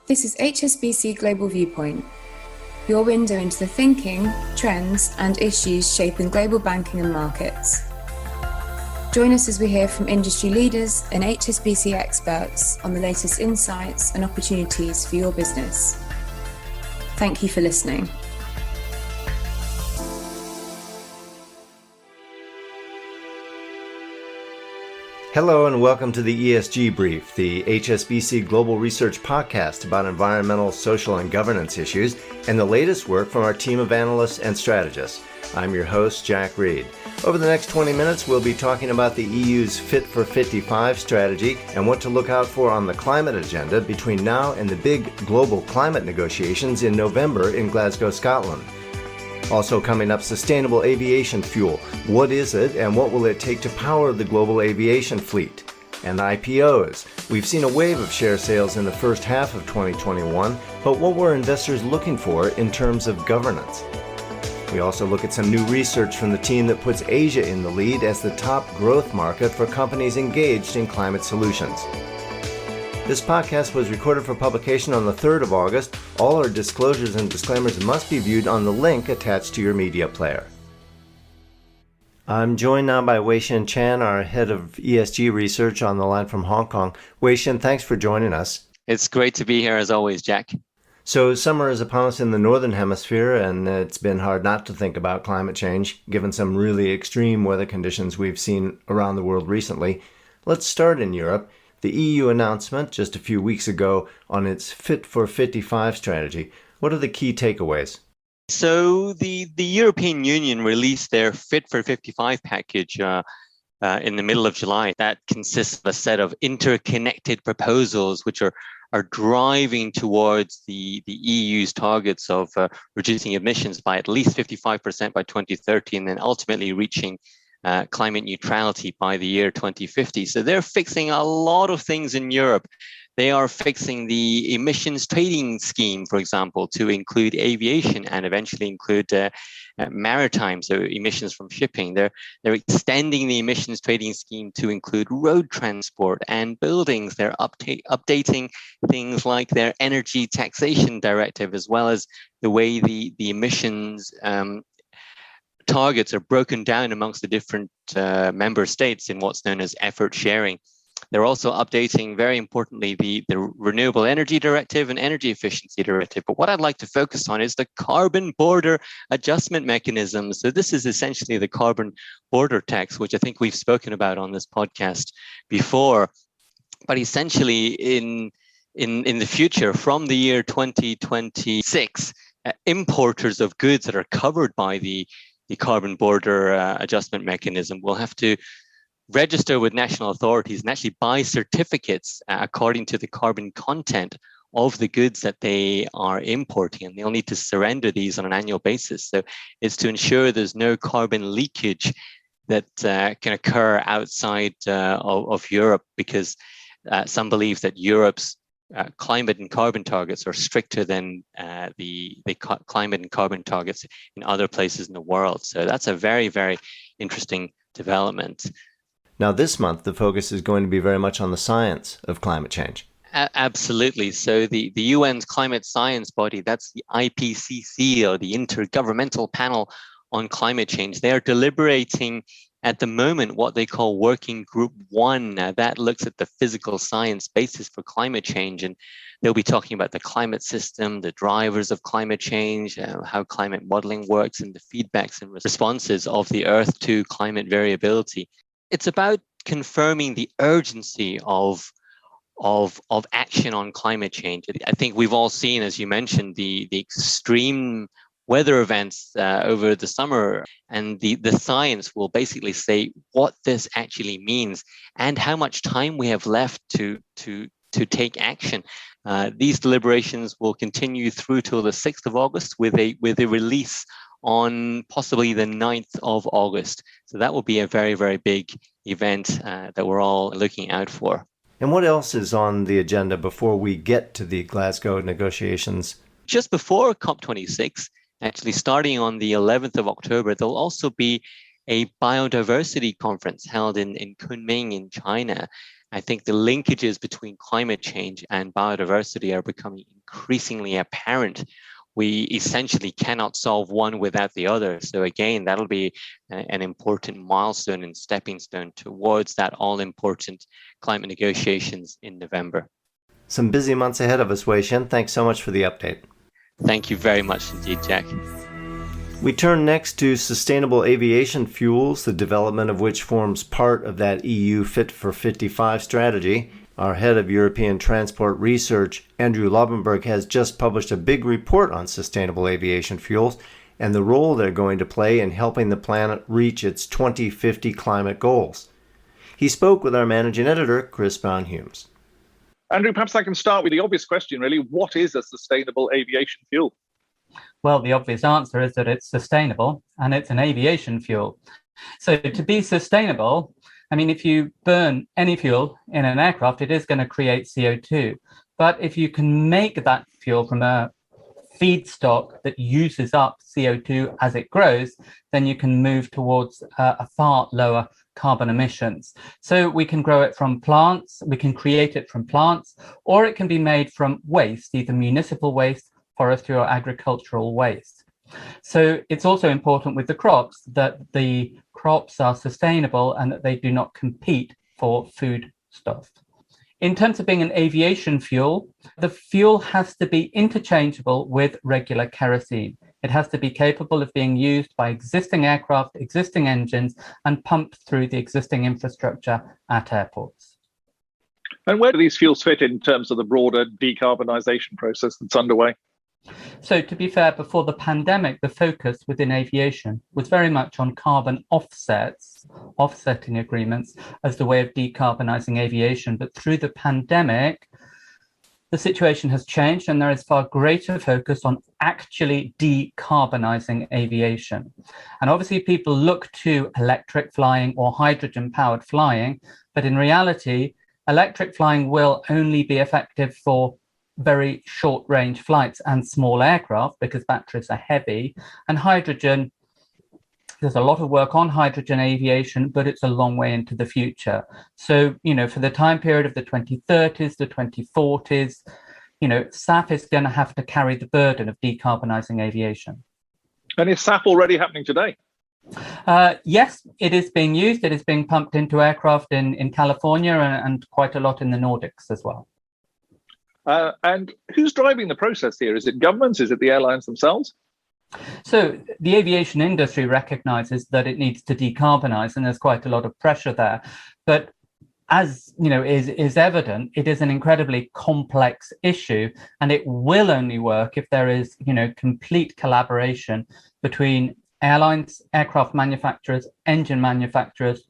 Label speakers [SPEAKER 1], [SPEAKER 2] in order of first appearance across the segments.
[SPEAKER 1] This is HSBC Global Viewpoint, your window into the thinking, trends and issues shaping global banking and markets. Join us as we hear from industry leaders and HSBC experts on the latest insights and opportunities for your business. Thank you for listening.
[SPEAKER 2] Hello and welcome to the ESG Brief, the HSBC Global Research podcast about environmental, social, and governance issues, and the latest work from our team of analysts and strategists. I'm your host, Jack Reed. Over the next 20 minutes, we'll be talking about the EU's Fit for 55 strategy and what to look out for on the climate agenda between now and the big global climate negotiations in November in Glasgow, Scotland. Also coming up, sustainable aviation fuel. What is it and what will it take to power the global aviation fleet? And IPOs. We've seen a wave of share sales in the first half of 2021, but what were investors looking for in terms of governance? We also look at some new research from the team that puts Asia in the lead as the top growth market for companies engaged in climate solutions. This podcast was recorded for publication on the 3rd of August. All our disclosures and disclaimers must be viewed on the link attached to your media player. I'm joined now by Wei-Shin Chan, our head of ESG research, on the line from Hong Kong. Wei-Shin, thanks for joining us.
[SPEAKER 3] It's great to be here as always, Jack.
[SPEAKER 2] So summer is upon us in the Northern Hemisphere, and it's been hard not to think about climate change, given some really extreme weather conditions we've seen around the world recently. Let's start in Europe. The EU announcement just a few weeks ago on its Fit for 55 strategy. What are the key takeaways?
[SPEAKER 3] So the European Union released their Fit for 55 package in the middle of July. That consists of a set of interconnected proposals which are driving towards the EU's targets of reducing emissions by at least 55% by 2030 and then ultimately reaching climate neutrality by the year 2050. So they're fixing a lot of things in Europe. They are fixing the emissions trading scheme, for example, to include aviation and eventually include maritime, so emissions from shipping. They're extending the emissions trading scheme to include road transport and buildings. They're updating things like their energy taxation directive, as well as the way the emissions targets are broken down amongst the different member states in what's known as effort sharing. They're also updating, very importantly, the Renewable Energy Directive and Energy Efficiency Directive. But what I'd like to focus on is the Carbon Border Adjustment Mechanism. So this is essentially the carbon border tax, which I think we've spoken about on this podcast before. But essentially, in the future, from the year 2026, importers of goods that are covered by the carbon border adjustment mechanism will have to register with national authorities and actually buy certificates according to the carbon content of the goods that they are importing, and they'll need to surrender these on an annual basis. So it's to ensure there's no carbon leakage that can occur outside of Europe, because some believe that Europe's climate and carbon targets are stricter than the climate and carbon targets in other places in the world. So that's a very, very interesting development.
[SPEAKER 2] Now, this month, the focus is going to be very much on the science of climate change.
[SPEAKER 3] Absolutely. So the UN's climate science body, that's the IPCC, or the Intergovernmental Panel on Climate Change. They are deliberating at the moment what they call Working Group 1. Now, that looks at the physical science basis for climate change, and they'll be talking about the climate system, the drivers of climate change, how climate modeling works, and the feedbacks and responses of the Earth to climate variability. It's about confirming the urgency of action on climate change. I think we've all seen, as you mentioned, the extreme weather events over the summer, and the science will basically say what this actually means and how much time we have left to take action. These deliberations will continue through till the 6th of August with a release on possibly the 9th of August. So that will be a very, very big event that we're all looking out for.
[SPEAKER 2] And what else is on the agenda before we get to the Glasgow negotiations?
[SPEAKER 3] Just before COP26, actually starting on the 11th of October, there'll also be a biodiversity conference held in Kunming in China. I think the linkages between climate change and biodiversity are becoming increasingly apparent. We essentially cannot solve one without the other. So again, that'll be an important milestone and stepping stone towards that all-important climate negotiations in November.
[SPEAKER 2] Some busy months ahead of us, Wei Shen. Thanks so much for the update.
[SPEAKER 3] Thank you very much indeed, Jack.
[SPEAKER 2] We turn next to sustainable aviation fuels, the development of which forms part of that EU Fit for 55 strategy. Our head of European transport research, Andrew Lobenberg, has just published a big report on sustainable aviation fuels and the role they're going to play in helping the planet reach its 2050 climate goals. He spoke with our managing editor, Chris Brown-Humes.
[SPEAKER 4] Andrew, perhaps I can start with the obvious question, really. What is a sustainable aviation fuel?
[SPEAKER 5] Well, the obvious answer is that it's sustainable and it's an aviation fuel. So to be sustainable, I mean, if you burn any fuel in an aircraft, it is going to create CO2. But if you can make that fuel from a feedstock that uses up CO2 as it grows, then you can move towards a far lower carbon emissions. So we can grow it from plants, we can create it from plants, or it can be made from waste, either municipal waste, forestry, or agricultural waste. So it's also important with the crops that the crops are sustainable and that they do not compete for food stuff. In terms of being an aviation fuel, the fuel has to be interchangeable with regular kerosene. It has to be capable of being used by existing aircraft, existing engines, and pumped through the existing infrastructure at airports.
[SPEAKER 4] And where do these fuels fit in terms of the broader decarbonisation process that's underway?
[SPEAKER 5] So to be fair, before the pandemic, the focus within aviation was very much on carbon offsetting agreements as the way of decarbonising aviation. But through the pandemic, the situation has changed and there is far greater focus on actually decarbonising aviation. And obviously people look to electric flying or hydrogen-powered flying, but in reality, electric flying will only be effective for very short range flights and small aircraft because batteries are heavy, and hydrogen, there's a lot of work on hydrogen aviation, but it's a long way into the future. So, for the time period of the 2030s, the 2040s, SAF is going to have to carry the burden of decarbonising aviation.
[SPEAKER 4] And is SAF already happening today?
[SPEAKER 5] Yes, it is being used. It is being pumped into aircraft in California and quite a lot in the Nordics as well.
[SPEAKER 4] And who's driving the process here? Is it governments? Is it the airlines themselves?
[SPEAKER 5] So the aviation industry recognises that it needs to decarbonise, and there's quite a lot of pressure there. But as is evident, it is an incredibly complex issue, and it will only work if there is complete collaboration between airlines, aircraft manufacturers, engine manufacturers,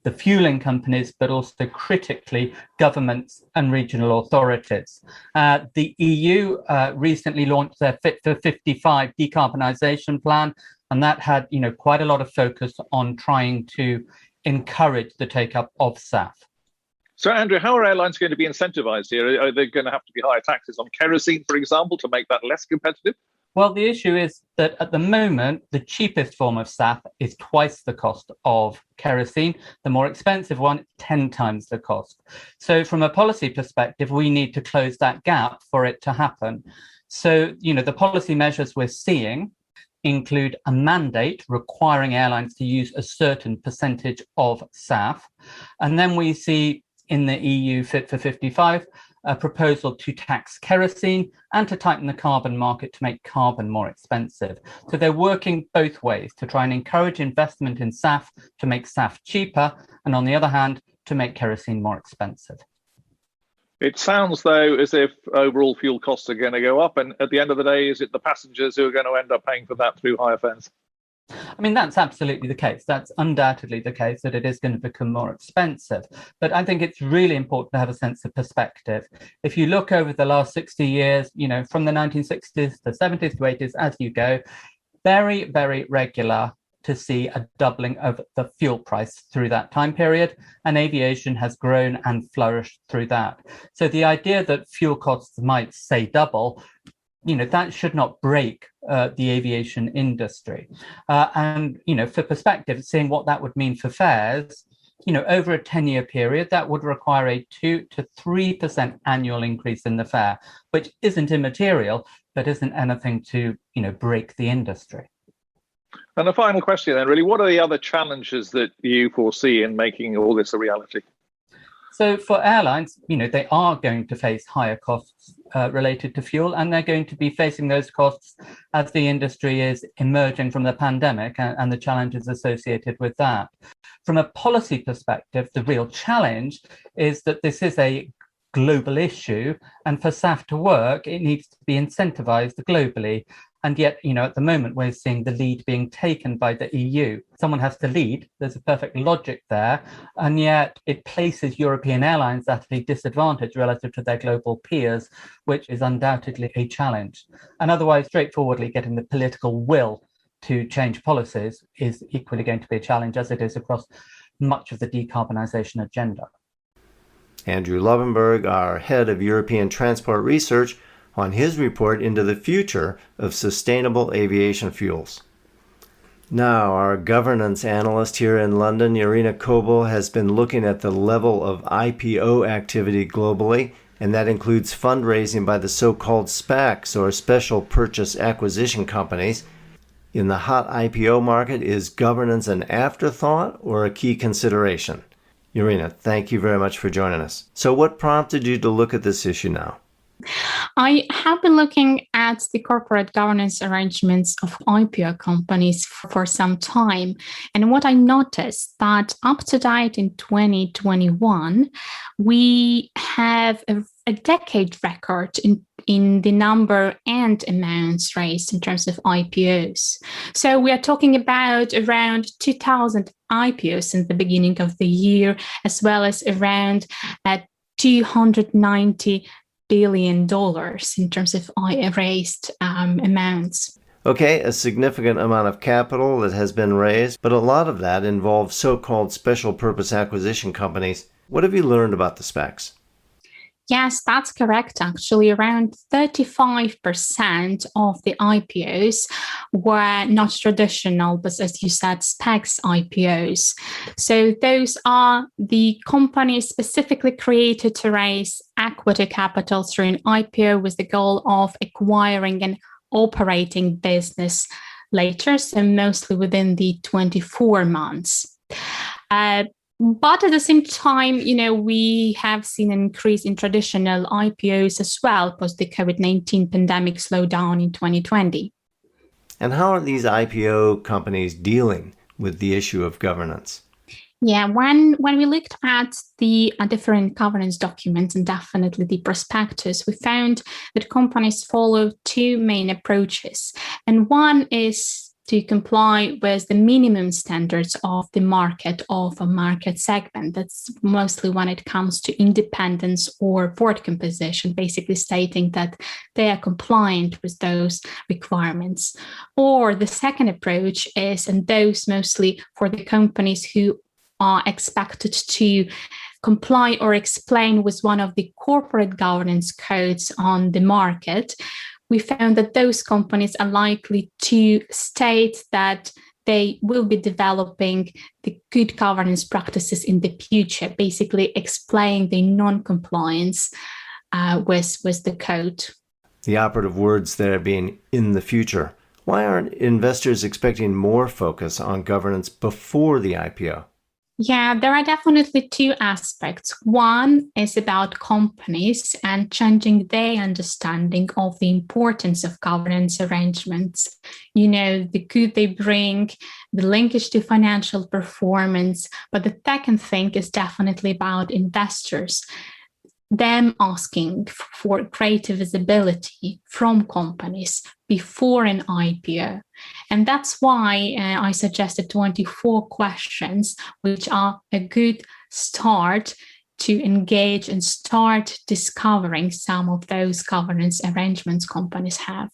[SPEAKER 5] the fueling companies, but also critically governments and regional authorities. The EU recently launched their Fit for 55 decarbonisation plan, and that had quite a lot of focus on trying to encourage the take-up of SAF.
[SPEAKER 4] So, Andrew, how are airlines going to be incentivised here? Are they going to have to be higher taxes on kerosene, for example, to make that less competitive?
[SPEAKER 5] Well, the issue is that at the moment, the cheapest form of SAF is twice the cost of kerosene. The more expensive one, 10 times the cost. So from a policy perspective, we need to close that gap for it to happen. So, the policy measures we're seeing include a mandate requiring airlines to use a certain percentage of SAF. And then we see in the EU Fit for 55, a proposal to tax kerosene and to tighten the carbon market to make carbon more expensive. So they're working both ways to try and encourage investment in SAF to make SAF cheaper, and on the other hand, to make kerosene more expensive.
[SPEAKER 4] It sounds, though, as if overall fuel costs are going to go up. And at the end of the day, is it the passengers who are going to end up paying for that through higher fares?
[SPEAKER 5] I mean, that's absolutely the case. That's undoubtedly the case, that it is going to become more expensive. But I think it's really important to have a sense of perspective. If you look over the last 60 years, from the 1960s to 70s to 80s, as you go, very, very regular to see a doubling of the fuel price through that time period, and aviation has grown and flourished through that. So the idea that fuel costs might, say, double, that should not break the aviation industry. And, for perspective, seeing what that would mean for fares, over a 10-year period, that would require a 2 to 3% annual increase in the fare, which isn't immaterial, but isn't anything to, break the industry.
[SPEAKER 4] And the final question then, really, what are the other challenges that you foresee in making all this a reality?
[SPEAKER 5] So for airlines, they are going to face higher costs related to fuel, and they're going to be facing those costs as the industry is emerging from the pandemic and the challenges associated with that. From a policy perspective, the real challenge is that this is a global issue, and for SAF to work, it needs to be incentivized globally. And yet, at the moment, we're seeing the lead being taken by the EU. Someone has to lead. There's a perfect logic there. And yet it places European airlines at a disadvantage relative to their global peers, which is undoubtedly a challenge. And otherwise, straightforwardly, getting the political will to change policies is equally going to be a challenge, as it is across much of the decarbonisation agenda.
[SPEAKER 2] Andrew Lovenberg, our head of European transport research, on his report into the future of sustainable aviation fuels. Now, our governance analyst here in London, Irina Kobel, has been looking at the level of IPO activity globally, and that includes fundraising by the so-called SPACs, or special purchase acquisition companies. In the hot IPO market, is governance an afterthought or a key consideration? Irina, thank you very much for joining us. So what prompted you to look at this issue now?
[SPEAKER 6] I have been looking at the corporate governance arrangements of IPO companies for some time. And what I noticed that up to date in 2021, we have a decade record in the number and amounts raised in terms of IPOs. So we are talking about around 2,000 IPOs in the beginning of the year, as well as around $290 billion in terms of raised amounts.
[SPEAKER 2] Okay, a significant amount of capital that has been raised, but a lot of that involves so-called special purpose acquisition companies. What have you learned about the SPACs?
[SPEAKER 6] Yes, that's correct. Actually, around 35% of the IPOs were not traditional, but as you said, SPACs IPOs. So those are the companies specifically created to raise equity capital through an IPO with the goal of acquiring an operating business later, so mostly within the 24 months. But at the same time, we have seen an increase in traditional IPOs as well, post the COVID-19 pandemic slowdown in 2020.
[SPEAKER 2] And how are these IPO companies dealing with the issue of governance?
[SPEAKER 6] Yeah, when we looked at the different governance documents and definitely the prospectus, we found that companies follow two main approaches. And one is to comply with the minimum standards of the market, of a market segment. That's mostly when it comes to independence or board composition, basically stating that they are compliant with those requirements. Or the second approach is, and those mostly for the companies who are expected to comply or explain with one of the corporate governance codes on the market, we found that those companies are likely to state that they will be developing the good governance practices in the future, basically explaining the non-compliance with the code.
[SPEAKER 2] The operative words there being in the future. Why aren't investors expecting more focus on governance before the IPO?
[SPEAKER 6] Yeah, there are definitely two aspects. One is about companies and changing their understanding of the importance of governance arrangements. The good they bring, the linkage to financial performance. But the second thing is definitely about investors. Them asking for greater visibility from companies before an IPO. And that's why I suggested 24 questions, which are a good start to engage and start discovering some of those governance arrangements companies have.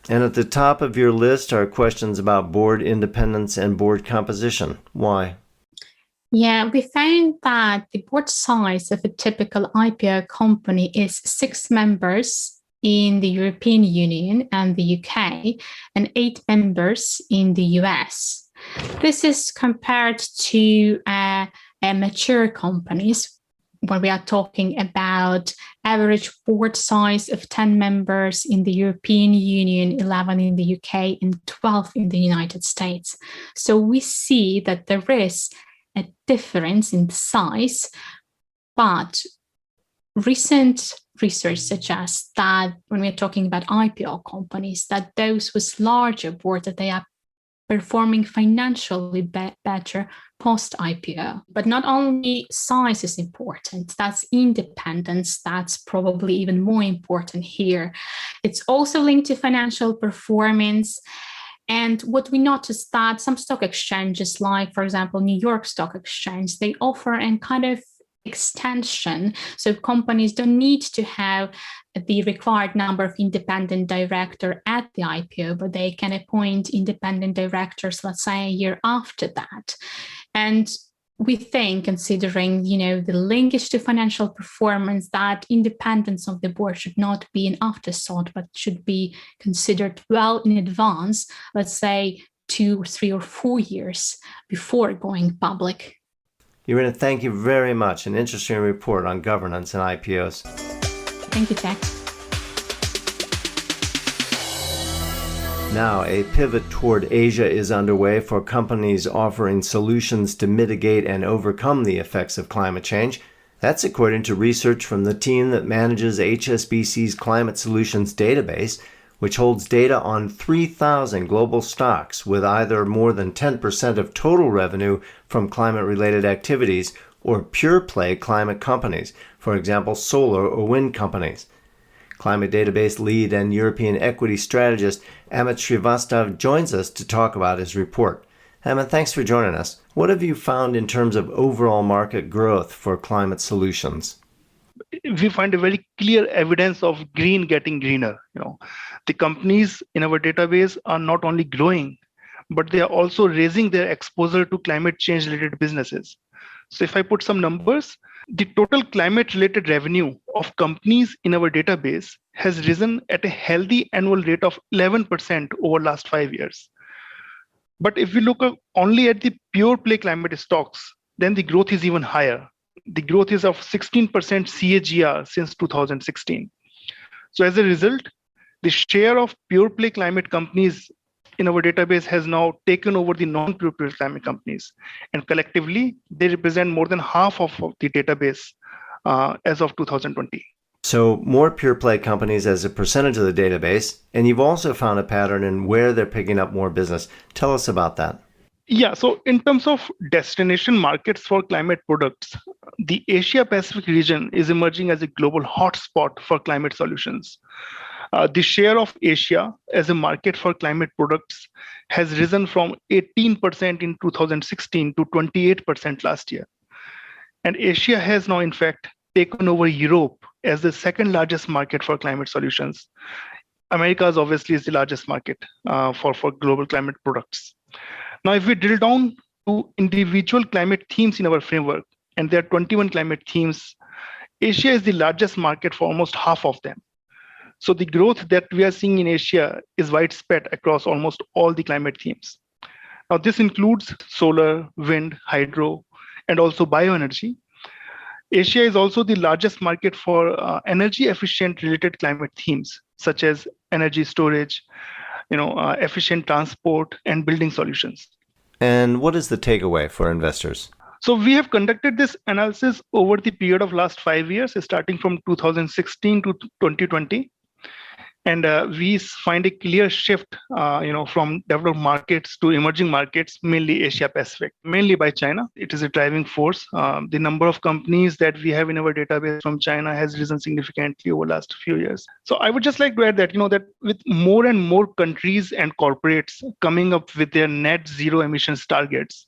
[SPEAKER 2] And at the top of your list are questions about board independence and board composition. Why?
[SPEAKER 6] Yeah, we found that the board size of a typical IPO company is 6 members in the European Union and the UK and 8 members in the US. This is compared to a mature companies, when we are talking about average board size of 10 members in the European Union, 11 in the UK, and 12 in the United States. So we see that there is a difference in the size, but recent research suggests that when we're talking about IPO companies, that those with larger boards, that they are performing financially better post-IPO. But not only size is important, that's independence, that's probably even more important here. It's also linked to financial performance. And what we noticed that some stock exchanges, like, for example, New York Stock Exchange, they offer a kind of extension. So companies don't need to have the required number of independent directors at the IPO, but they can appoint independent directors, let's say, a year after that. And we think, considering, the linkage to financial performance, that independence of the board should not be an afterthought, but should be considered well in advance, let's say 2 or 3 or 4 years before going public.
[SPEAKER 2] Irina, thank you very much. An interesting report on governance and IPOs.
[SPEAKER 6] Thank you, Jack.
[SPEAKER 2] Now, a pivot toward Asia is underway for companies offering solutions to mitigate and overcome the effects of climate change. That's according to research from the team that manages HSBC's Climate Solutions database, which holds data on 3,000 global stocks with either more than 10% of total revenue from climate-related activities or pure-play climate companies, for example, solar or wind companies. Climate database lead and European equity strategist Amit Srivastav joins us to talk about his report. Amit, thanks for joining us. What have you found in terms of overall market growth for climate solutions?
[SPEAKER 7] We find a very clear evidence of green getting greener. The companies in our database are not only growing, but they are also raising their exposure to climate change related businesses. So if I put some numbers, the total climate related revenue of companies in our database has risen at a healthy annual rate of 11% over the last 5 years. But if we look only at the pure play climate stocks, then the growth is even higher. The growth is of 16% CAGR since 2016. So as a result, the share of pure play climate companies in our database has now taken over the non-pure play climate companies. And collectively, they represent more than half of the database as of 2020.
[SPEAKER 2] So more pure play companies as a percentage of the database, and you've also found a pattern in where they're picking up more business. Tell us about that.
[SPEAKER 7] Yeah, so in terms of destination markets for climate products, the Asia Pacific region is emerging as a global hotspot for climate solutions. The share of Asia as a market for climate products has risen from 18% in 2016 to 28% last year. And Asia has now, in fact, taken over Europe as the second largest market for climate solutions. Americas obviously is the largest market for global climate products. Now, if we drill down to individual climate themes in our framework, and there are 21 climate themes, Asia is the largest market for almost half of them. So the growth that we are seeing in Asia is widespread across almost all the climate themes. Now, this includes solar, wind, hydro, and also bioenergy. Asia is also the largest market for energy efficient related climate themes, such as energy storage, efficient transport and building solutions.
[SPEAKER 2] And what is the takeaway for investors?
[SPEAKER 7] So we have conducted this analysis over the period of last 5 years, starting from 2016 to 2020. And we find a clear shift, from developed markets to emerging markets, mainly Asia Pacific, mainly by China. It is a driving force. The number of companies that we have in our database from China has risen significantly over the last few years. So I would just like to add that, that with more and more countries and corporates coming up with their net zero emissions targets,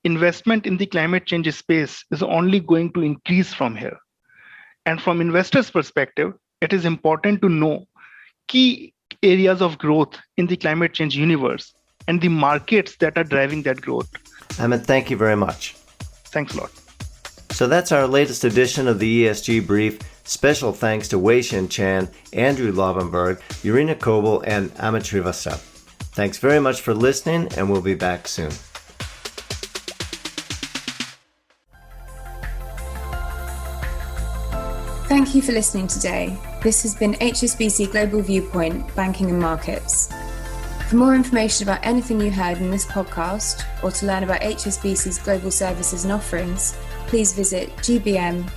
[SPEAKER 7] investment in the climate change space is only going to increase from here. And from investors' perspective, it is important to know key areas of growth in the climate change universe and the markets that are driving that growth.
[SPEAKER 2] Amit, thank you very much.
[SPEAKER 7] Thanks a lot.
[SPEAKER 2] So that's our latest edition of the ESG Brief. Special thanks to Wei-Shin Chan, Andrew Lovenberg, Irina Kobel, and Amit Srivastav. Thanks very much for listening, and we'll be back soon.
[SPEAKER 1] Thank you for listening today. This has been HSBC Global Viewpoint, Banking and Markets. For more information about anything you heard in this podcast, or to learn about HSBC's global services and offerings, please visit gbm.hsbc.com.